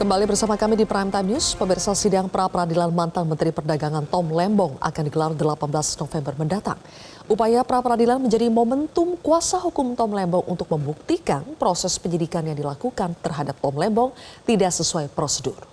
Kembali bersama kami di Prime Time News, pemirsa sidang pra-peradilan mantan Menteri Perdagangan Tom Lembong akan digelar 18 November mendatang. Upaya pra-peradilan menjadi momentum kuasa hukum Tom Lembong untuk membuktikan proses penyidikan yang dilakukan terhadap Tom Lembong tidak sesuai prosedur.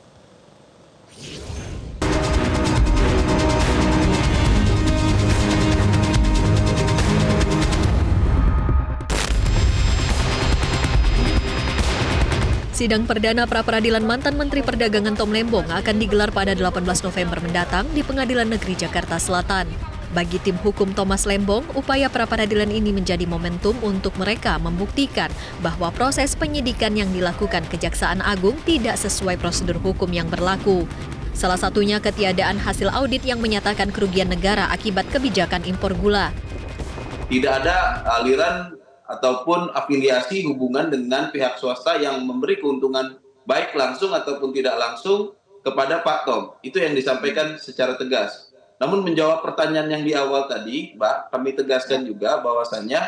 Sidang perdana pra-peradilan mantan Menteri Perdagangan Tom Lembong akan digelar pada 18 November mendatang di Pengadilan Negeri Jakarta Selatan. Bagi tim hukum Thomas Lembong, upaya pra-peradilan ini menjadi momentum untuk mereka membuktikan bahwa proses penyidikan yang dilakukan Kejaksaan Agung tidak sesuai prosedur hukum yang berlaku. Salah satunya ketiadaan hasil audit yang menyatakan kerugian negara akibat kebijakan impor gula. Tidak ada aliran ataupun afiliasi hubungan dengan pihak swasta yang memberi keuntungan baik langsung ataupun tidak langsung kepada Pak Tom. Itu yang disampaikan secara tegas. Namun menjawab pertanyaan yang di awal tadi, Mbak, kami tegaskan juga bahwasannya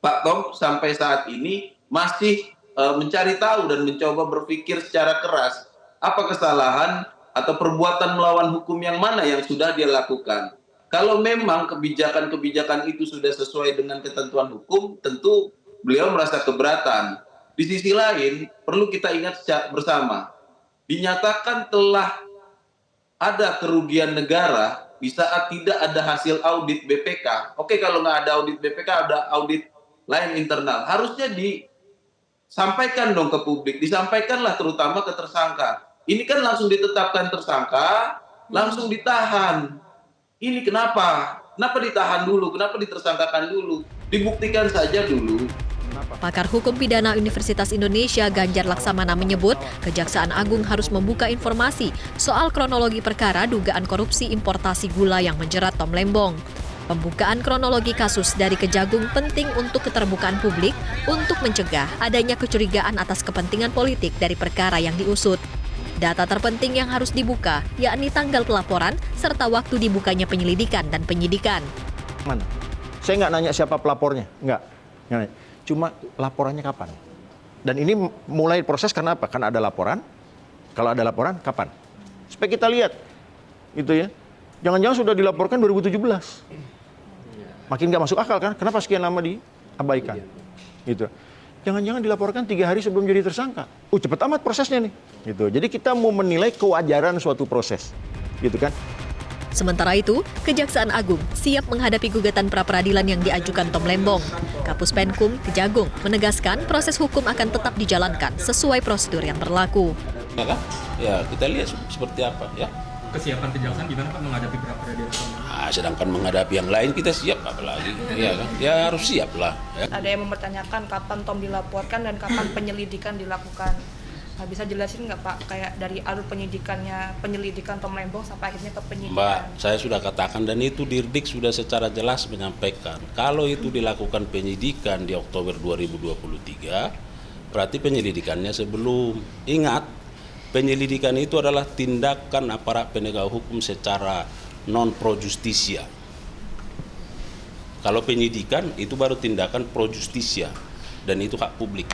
Pak Tom sampai saat ini masih mencari tahu dan mencoba berpikir secara keras apa kesalahan atau perbuatan melawan hukum yang mana yang sudah dia lakukan. Kalau memang kebijakan-kebijakan itu sudah sesuai dengan ketentuan hukum, tentu beliau merasa keberatan. Di sisi lain, perlu kita ingat bersama, dinyatakan telah ada kerugian negara di saat tidak ada hasil audit BPK. Oke, kalau nggak ada audit BPK, ada audit lain internal. Harusnya disampaikan dong ke publik, disampaikanlah terutama ke tersangka. Ini kan langsung ditetapkan tersangka, langsung ditahan. Ini kenapa? Kenapa ditahan dulu? Kenapa ditersangkakan dulu? Dibuktikan saja dulu. Pakar Hukum Pidana Universitas Indonesia Ganjar Laksamana menyebut Kejaksaan Agung harus membuka informasi soal kronologi perkara dugaan korupsi importasi gula yang menjerat Tom Lembong. Pembukaan kronologi kasus dari Kejagung penting untuk keterbukaan publik untuk mencegah adanya kecurigaan atas kepentingan politik dari perkara yang diusut. Data terpenting yang harus dibuka, yakni tanggal pelaporan serta waktu dibukanya penyelidikan dan penyidikan. Mana? Saya nggak nanya siapa pelapornya, nggak. Cuma laporannya kapan. Dan ini mulai proses karena apa? Karena ada laporan. Kalau ada laporan, kapan? Supaya kita lihat, gitu ya. Jangan-jangan sudah dilaporkan 2017. Makin nggak masuk akal kan? Kenapa sekian lama diabaikan? Gitu. Jangan-jangan dilaporkan 3 hari sebelum jadi tersangka. Cepat amat prosesnya nih. Gitu. Jadi kita mau menilai kewajaran suatu proses. Gitu kan. Sementara itu, Kejaksaan Agung siap menghadapi gugatan pra-peradilan yang diajukan Tom Lembong. Kapus Penkum Kejagung menegaskan proses hukum akan tetap dijalankan sesuai prosedur yang berlaku. Ya, kita lihat seperti apa ya. Kesiapan Kejaksaan gimana Pak menghadapi pra-peradilan? Sedangkan menghadapi yang lain kita siap apalagi, ya kan? Ya harus siap lah. Ya. Ada yang mempertanyakan kapan Tom dilaporkan dan kapan penyelidikan dilakukan. Nah, bisa jelasin nggak Pak, kayak dari alur penyelidikan Tom Lembong sampai akhirnya ke penyidikan? Mbak, saya sudah katakan dan itu Dirdik sudah secara jelas menyampaikan. Kalau itu dilakukan penyidikan di Oktober 2023, berarti penyelidikannya sebelum. Ingat, penyelidikan itu adalah tindakan aparat penegak hukum secara non pro justisia. Kalau penyidikan itu baru tindakan pro justisia dan itu hak publik.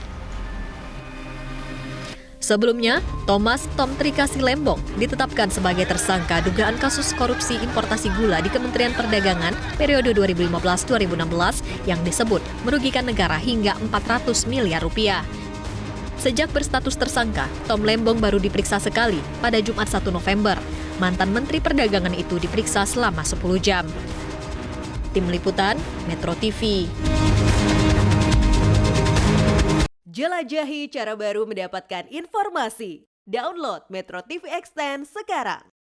Sebelumnya, Tom Trikasi Lembong ditetapkan sebagai tersangka dugaan kasus korupsi importasi gula di Kementerian Perdagangan periode 2015-2016 yang disebut merugikan negara hingga 400 miliar rupiah. Sejak berstatus tersangka, Tom Lembong baru diperiksa sekali pada Jumat 1 November. Mantan Menteri Perdagangan itu diperiksa selama 10 jam. Tim Liputan, Metro TV. Jelajahi cara baru mendapatkan informasi. Download Metro TV Extend sekarang.